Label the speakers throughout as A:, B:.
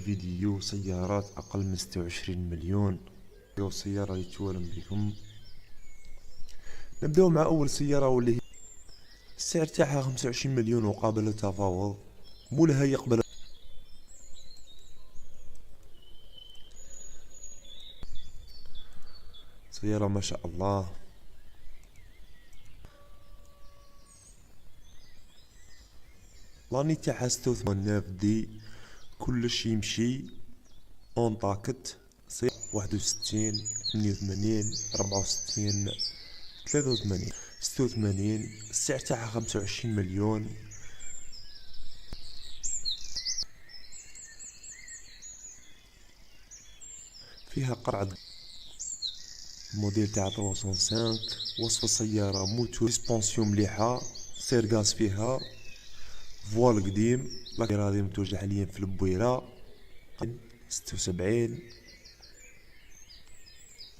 A: فيديو سيارات أقل من 26 مليون. سيارة اللي توالم بكم. نبداو مع أول سيارة واللي هي السعر تاعها 25 مليون وقابل التفاوض. مولها يقبل. سيارة ما شاء الله. لاني تاعها 86 دي، كلش يمشي اون طاكت. 61 88 64 83 86. السعر تاعها 25 مليون. فيها قرعة الموديل تاع 305. وصف السيارة موتور سبونسيون مليحة، سير غاز فيها، فوال قديم، لاكيرا هذه متوجه حاليا في البويرة. 76.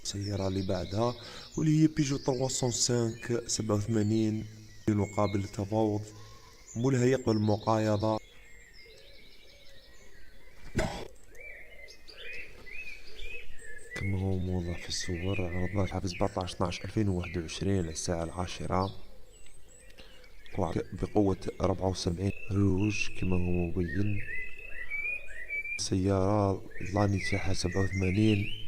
A: السيارة اللي بعدها واللي هي بيجو 305 87 مقابل التفاوض. مولها يقبل المقايضة. كما هو موضح في الصور، عرضناها في 17 12 2021 الساعة 10 بقوة 74 روج كما هو مبين. سيارة لاني تاعها 87.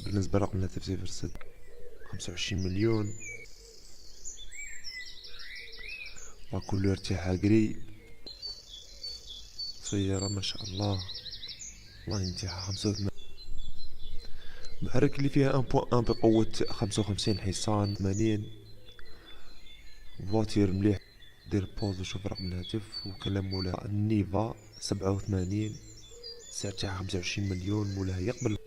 A: بالنسبة لرقم الهاتف 06 25 مليون. وكلور تاعها قري. سيارة ما شاء الله. لاني تاعها 85. محرك اللي فيها 1.1 بقوة 55 حصان 80. فواتير مليح. دير بوز وشوف رقم الهاتف وكلام مولاها. النيفا 87. السعر تاعها 25 مليون. مولاها يقبل.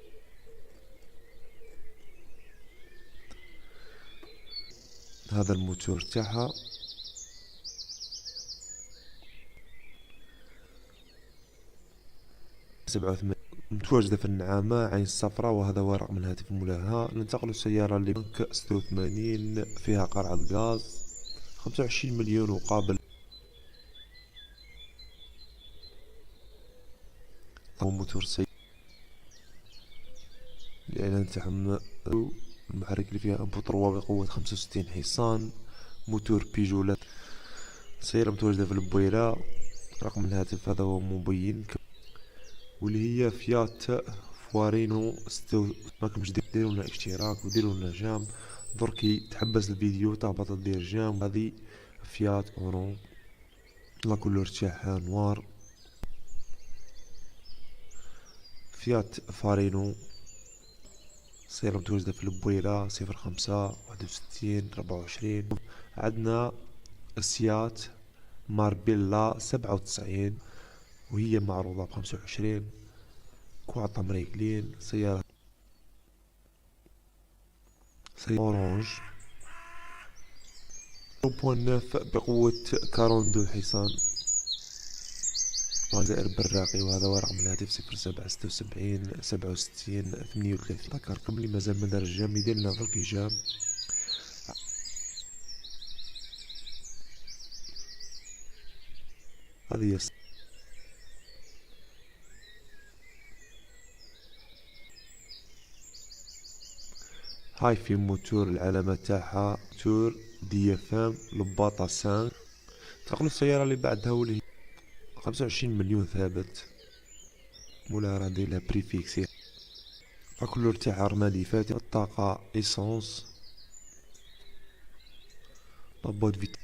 A: هذا الموتور تاعها. متواجدة في النعامة عين الصفراء، وهذا هو رقم الهاتف مولاها. ننتقل للسيارة اللي 86 فيها قرعة غاز 25 مليون وقابل. هو موتور سي الإعلان تاعهم. المحرك اللي فيها أنبو 3 بقوة 65 حصان. موتور بيجولات. سيارة متواجدة في البويرة. رقم الهاتف هذا هو مبين، واللي هي فيات فوارينو. ماكمش ديروا لنا اشتراك وديروا لنا جام. دركي تحبس الفيديو تهبط دير جام. هذه فيات اورو، لا كولور تاعها نوار. فيات فارينو. سيارة متواجدة في البويرة 05 61 24. عندنا السيات ماربيلا 97 وهي معروضة ب25. كواط مريكلين. سيارة اورانج 0.9 بقوة 42 حصان. زائر براقي. وهذا هو رقم الهاتف 07 76 67 38. ذكركم اللي مازال ما دار الجام يدير لنا درك جام. هذه هي هاي في موتور. العلامة تاعها موتور دي اف ام لباطة 5. تقول السيارة اللي بعدها واللي 25 مليون ثابت. مولا راه داير لها بريفيكسي. الكولور تاعها رمادي فاتح. الطاقة ايسونس. لابوت فيت.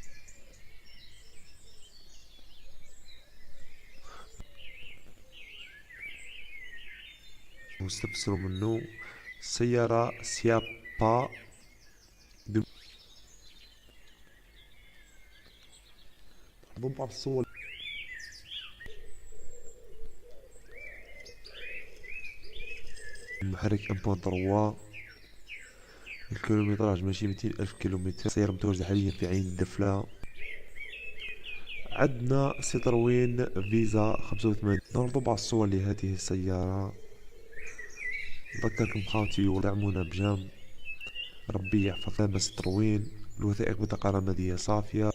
A: مستفسروا منه. السيارة سيابا بومبا بالصور. المحرك 1.3. الكيلومتراج ماشي 200,000 كيلومتر. السيارة متواجدة حاليا في عين الدفلة. عندنا سيتروين فيزا 85. نعرضوا بعض الصور لهذه السيارة. نذكركم خاوتي ودعمونا بجام. ربي يحفظ لنا سيتروين. الوثائق بطاقة رمادية صافية.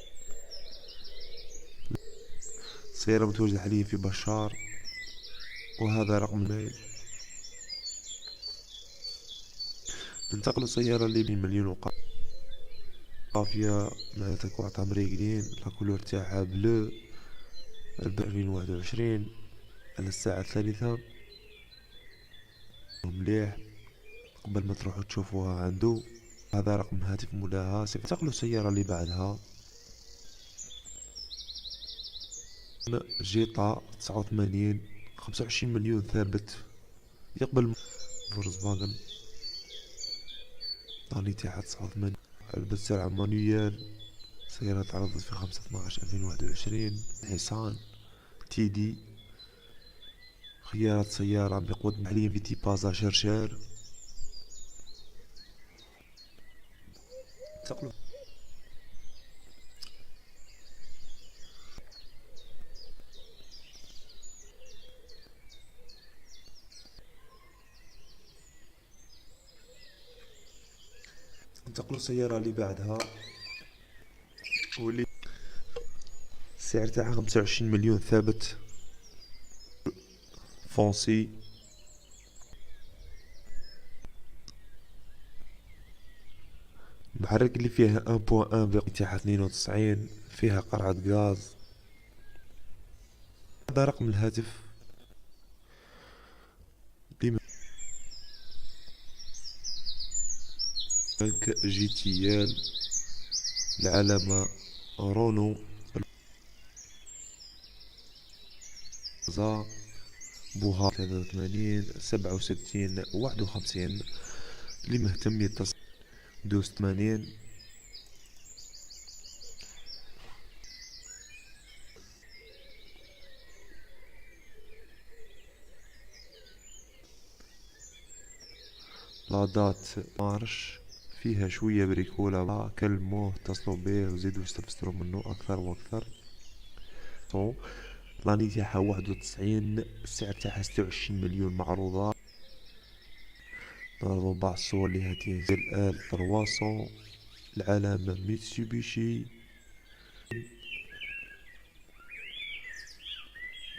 A: السيارة متواجدة حاليا في بشار، وهذا رقم الميل. ننتقل السيارة اللي ب1,000,000 صافية مع تكوع تمريقلين. لاكولور تاعها بلو 2021 على الساعة 3 مليح. قبل ما تروحوا تشوفوها عنده، هذا رقم هاتف مولاها. انتقلوا السيارة اللي بعدها جيتا 89 25,000,000 ثابت، يقبل فولكسفاغن. طاني تاعها 89 علبة سرعة مانويال. سيارة تعرضت في 5/12/2021. حصان تي دي. خيارات سيارة بقوة حاليا في تيبازا شرشار. انتقلوا السيارة اللي بعدها، واللي السعر تاعها 25,000,000 ثابت، فونسي. المحرك اللي فيها 1.1 تاعها 92، فيها قرعة غاز. هذا رقم الهاتف. جي تي ال، العلامة رونو بوها 83 67 51. اللي مهتم يتصل دوس 80. لادات مارش فيها شوية بريكولا. كلموه اتصلوا بيه وزيدوا استفسروا منه أكثر وأكثر. لاني تاعها 91، السعر تاعها 26,000,000 معروضة. نعرضوا بعض الصور لهاتين ال 300. العلامة ميتسوبيشي،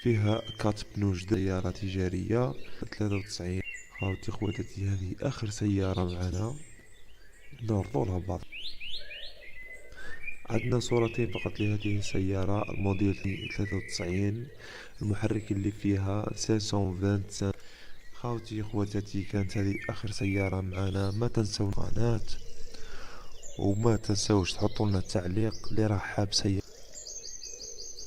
A: فيها 4 بنو جدد. سيارة تجارية 93. خاوتي خواتاتي، هذه آخر سيارة معنا، نعرضوا لها بعض. عندنا صورتين فقط لهذه السيارة، الموديل 93. المحرك اللي فيها 525. خاوتي خواتاتي، كانت هذه آخر سيارة معنا. ما تنسوا القناة، وما تنسوش تحطوا لنا تعليق اللي راح حاب سيارة.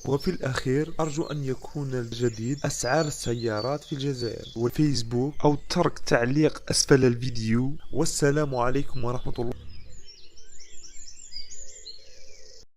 A: وفي الأخير أرجو أن يكون الجديد أسعار السيارات في الجزائر، والفيسبوك، أو ترك تعليق أسفل الفيديو. والسلام عليكم ورحمة الله.